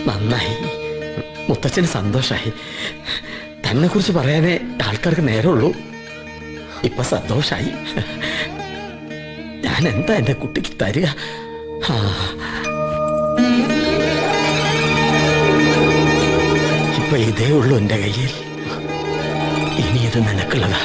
നന്നായി, മുത്തച്ഛന് സന്തോഷായി. തന്നെ കുറിച്ച് പറയാനേ ആൾക്കാർക്ക് നേരമുള്ളൂ. ഇപ്പൊ സന്തോഷായി. ഞാൻ എന്താ എന്റെ കുട്ടിക്ക് തരിക? ഇപ്പൊ ഇതേ ഉള്ളൂ എന്റെ കയ്യിൽ. ഇനി ഇത് നിനക്കുള്ളതാ.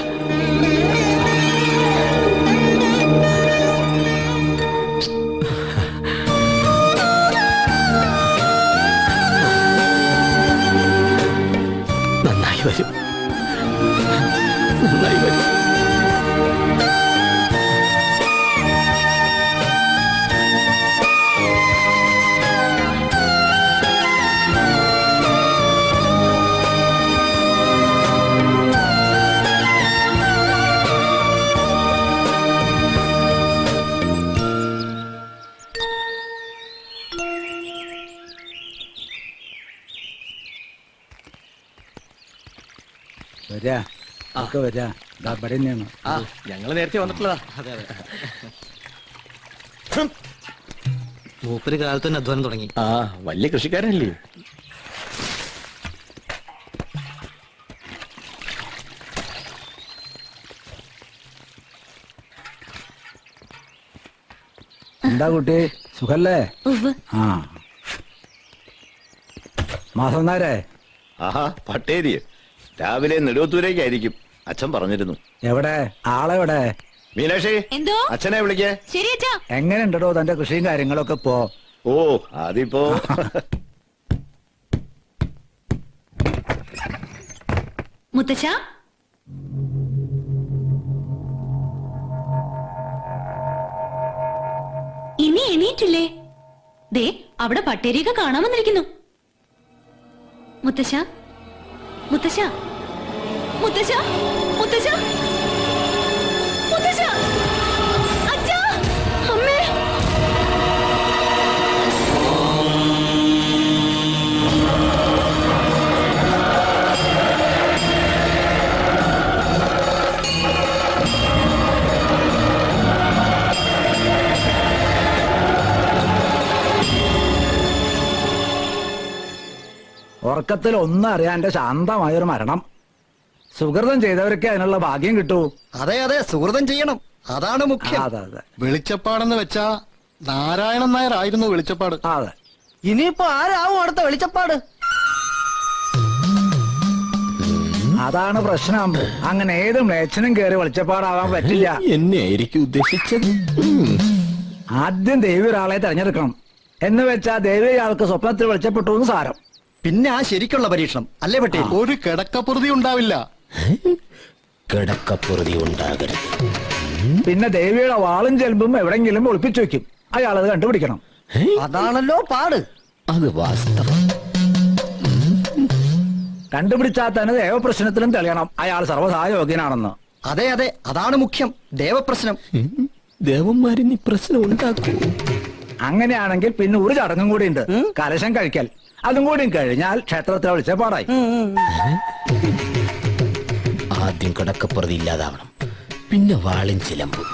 നന്നായി വരും, നന്നായി വരും. ഞങ്ങള് നേരത്തെ വന്നിട്ടുള്ളതാ. മൂപ്പര് കാലത്ത് തന്നെ അധ്വാനം തുടങ്ങി. വലിയ കൃഷിക്കാരനല്ലേ? എന്താ കുട്ടി, സുഖല്ലേ? ആ മാസം നേരെ പട്ടേരി രാവിലെ നെടുവത്തൂരേക്കായിരിക്കും, അച്ഛൻ പറഞ്ഞിരുന്നു. എവിടെ ആളെവിടെ? മീനാക്ഷി, എന്തോ അച്ഛനെ വിളിക്കേ. എങ്ങനെയുണ്ടോ തന്റെ കൃഷിയും കാര്യങ്ങളൊക്കെ ഇപ്പോ? ഓ അതിപ്പോ മുത്തച്ഛ, ഇനി എണീറ്റില്ലേ? ദേ അവിടെ പട്ടേരിയൊക്കെ കാണാൻ വന്നിരിക്കുന്നു. മുത്തശ്ശ, മുത്തശ്ശ, മുത്തശ്ശ, മുത്തശ്ശ, മുത്തശ്ശ, അച്ഛാ, അമ്മേ. ഉറക്കത്തിൽ ഒന്നും അറിയാന്റെ ശാന്തമായൊരു മരണം. സുഹൃതം ചെയ്തവർക്ക് അതിനുള്ള ഭാഗ്യം കിട്ടൂ. അതെ അതെ, സുഹൃതം ചെയ്യണം, അതാണ് മുഖ്യം. അതെ അതെ, വെളിച്ചപ്പാടെന്ന് വെച്ചാ നാരായണൻ നായർ ആയിരുന്നു വെളിച്ചപ്പാട്. അതെ. ഇനിയിപ്പോ ആരാവും അടുത്ത വെളിച്ചപ്പാട്? അതാണ് പ്രശ്നം. അങ്ങനെ ഏത് മ്ലേച്ഛനും കയറി വെളിച്ചപ്പാടാവാൻ പറ്റില്ല. എന്നെ ആയിരിക്കും ഉദ്ദേശിച്ചത്. ആദ്യം ദേവി ഒരാളെ തെരഞ്ഞെടുക്കണം. എന്ന് വെച്ചാ ദേവി ആൾക്ക് സ്വപ്നത്തിൽ വെളിച്ചപ്പെട്ടു എന്ന് സാരം. പിന്നെ ആ ശരിക്കുള്ള പരീക്ഷണം അല്ലേ പട്ടേൽ? ഒരു കിടക്കപ്പുറതി ഉണ്ടാവില്ല. കിടക്കപ്പുറതി ഉണ്ടാകരുത്. പിന്നെ ദേവിയുടെ വാളും ചെലമ്പും എവിടെങ്കിലും ഒളിപ്പിച്ചു വെക്കും. അയാളത് കണ്ടുപിടിക്കണം. അതാണല്ലോ പാട്. അത് വാസ്തവം. കണ്ടുപിടിച്ചാൽ തന്നെ ദേവപ്രശ്നത്തിലും തെളിയണം അയാൾ സർവ്വസായോഗ്യനാണെന്ന്. അതെ അതെ, അതാണ് മുഖ്യം, ദേവപ്രശ്നം. ദേവന്മാരിനി പ്രശ്നം ഉണ്ടാക്കൂ. അങ്ങനെയാണെങ്കിൽ പിന്നെ ഒരു ചടങ്ങും കൂടി ഉണ്ട്, കലശം കഴിക്കൽ. അതും കൂടി കഴിഞ്ഞാൽ ക്ഷേത്രത്തിൽ വെളിച്ചപ്പാടായി. ആദ്യം കിടക്കപ്പുറതി ഇല്ലാതാവണം, പിന്നെ വാളും ചിലമ്പും.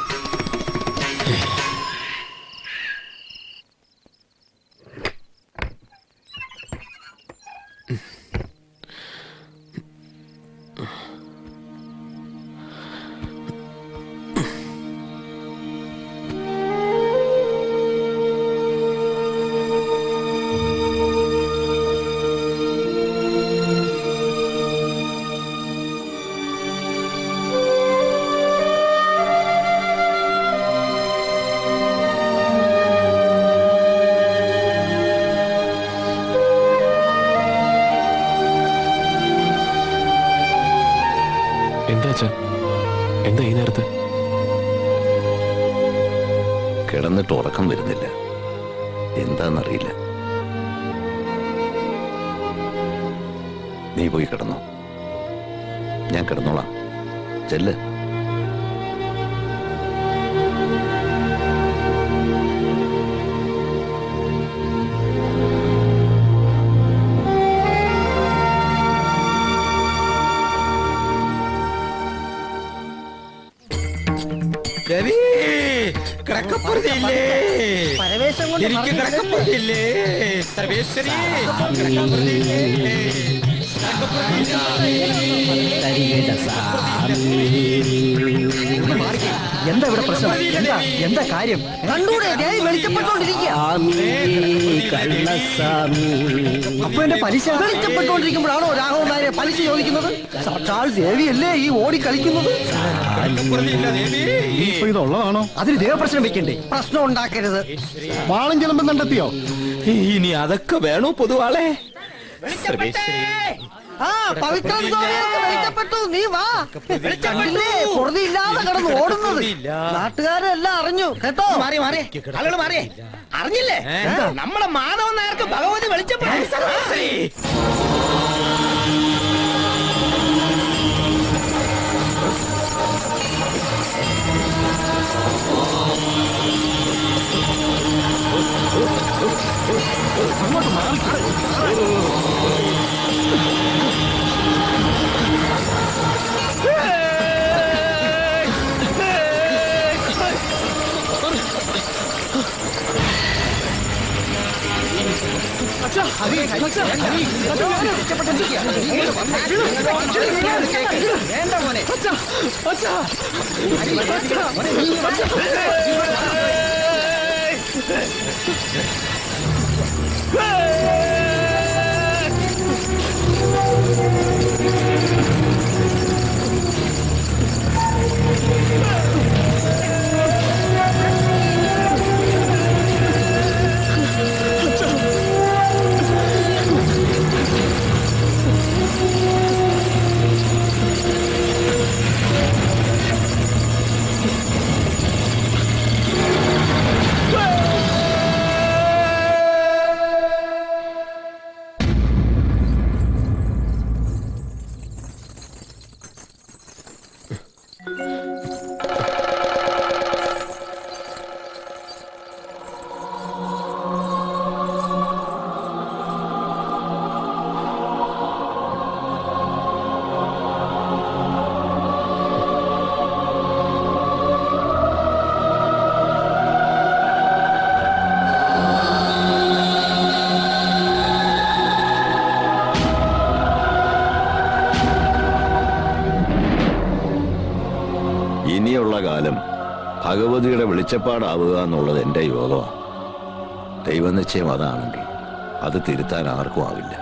എന്താ ഈ നേരത്ത്? കിടന്നിട്ട് ഉറക്കം വരുന്നില്ല, എന്താന്നറിയില്ല. നീ പോയി കിടന്നോ, ഞാൻ കിടന്നോളാം. ചെല്ല്. പരമേശ ആവേശം കൊണ്ട് എനിക്ക് പറഞ്ഞു കിടക്കപ്പുറത്തില്ലേ സർവേശ്വരി കിടക്കപ്പുറത്തില്ലേ? മാറിക്കേ. എന്താ ഇവിടെ പ്രശ്നം? എന്താ കാര്യം? കണ്ടൂടെ ദേ വെളിച്ചപ്പെട്ടുകൊണ്ടിരിക്കുക. അപ്പൊ എന്റെ പലിശ വെളിച്ചപ്പെട്ടുകൊണ്ടിരിക്കുമ്പോഴാണോ രാഘവൻ നായരെ പലിശ ചോദിക്കുന്നത്? സാക്ഷാൽ ദേവിയല്ലേ ഈ ഓടി കളിക്കുന്നത്? കിടക്കപ്പുറത്തില്ല ദേവി. ഇപ്പൊ ഇതുള്ളതാണോ? അതിന് ദേവപ്രശ്നം വെക്കണ്ടേ? പ്രശ്നം ഉണ്ടാക്കരുത്. വാളും ചിലമ്പം കണ്ടെത്തിയോ? ഇനി അതൊക്കെ വേണോ പൊതുവാളെ? സർവേശ്വരി ആ പവിത്രൻ സ്വാമിയൊക്കെ വെളിച്ചപ്പെട്ടു. നീ വാ. കണ്ടില്ലേ പൊറുതിയില്ലാതെ കിടന്ന് ഓടുന്നത്? നാട്ടുകാരെല്ലാം അറിഞ്ഞു കേട്ടോ. മാറി മാറി ആളുകൾ മാറിയേ അറിഞ്ഞില്ലേ നമ്മളെ മാധവൻ നായർക്ക് ഭഗവതി വെളിച്ചപ്പെട്ടു. സർവേശ്വരി വേണ്ട മോനെ. ഇനിയുള്ള കാലം ഭഗവതിയുടെ വെളിച്ചപ്പാടാവുക എന്നുള്ളത് എന്റെ യോഗമാണ്. ദൈവനിശ്ചയം അതാണെങ്കിൽ അത് തിരുത്താൻ ആർക്കും ആവില്ല.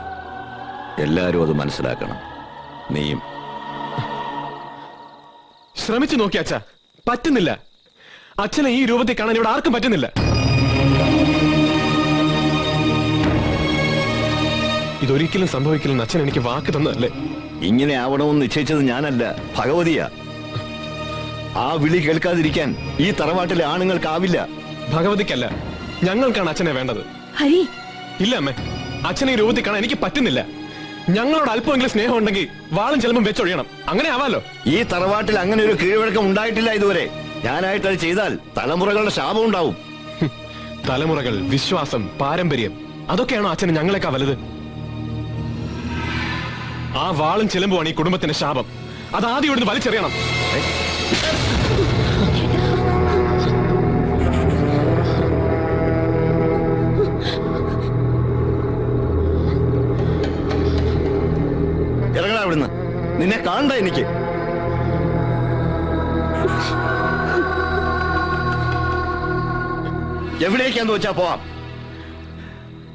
എല്ലാരും അത് മനസ്സിലാക്കണം. നീയും. ശ്രമിച്ചു നോക്കി അച്ഛ, പറ്റുന്നില്ല. അച്ഛനെ ഈ രൂപത്തിൽ കാണാൻ ഇവിടെ ആർക്കും പറ്റുന്നില്ല. ഇതൊരിക്കലും സംഭവിക്കില്ലെന്ന് അച്ഛൻ എനിക്ക് വാക്ക് തന്നതല്ലേ? ഇങ്ങനെ ആവണമെന്ന് നിശ്ചയിച്ചത് ഞാനല്ല, ഭഗവതിയാ. ആ വിളി കേൾക്കാതിരിക്കാൻ ഈ തറവാട്ടിലെ ആണുങ്ങൾക്കാവില്ല. ഭഗവതിക്കല്ല, ഞങ്ങൾക്കാണ് അച്ഛനെ വേണ്ടത്. ഹരി, ഇല്ല അമ്മേ, അച്ഛനെ ഈ രൂപത്തിൽ കാണാൻ എനിക്ക് പറ്റുന്നില്ല. ഞങ്ങളോട് അല്പമെങ്കിലും സ്നേഹം ഉണ്ടെങ്കിൽ വാളും ചിലമ്പും വെച്ചൊഴിയണം. അങ്ങനെ ആവാലോ. ഈ തറവാട്ടിൽ അങ്ങനെ ഒരു കീഴ്വഴക്കം ഉണ്ടായിട്ടില്ല ഇതുവരെ. ഞാനായിട്ട് അത് ചെയ്താൽ തലമുറകളുടെ ശാപം ഉണ്ടാവും. തലമുറകൾ, വിശ്വാസം, പാരമ്പര്യം, അതൊക്കെയാണോ അച്ഛന് ഞങ്ങളെക്കാ വലുത്? ആ വാളും ചിലമ്പുമാണ് ഈ കുടുംബത്തിന്റെ ശാപം. അത് ആദ്യം ഇവിടുന്ന് വലിച്ചെറിയണം. ഇറങ്ങടാ ഇവിടുന്ന്. നിന്നെ കാണണ്ട എനിക്ക്. എവിടേക്കാന്ന് വെച്ചാ പോവാം.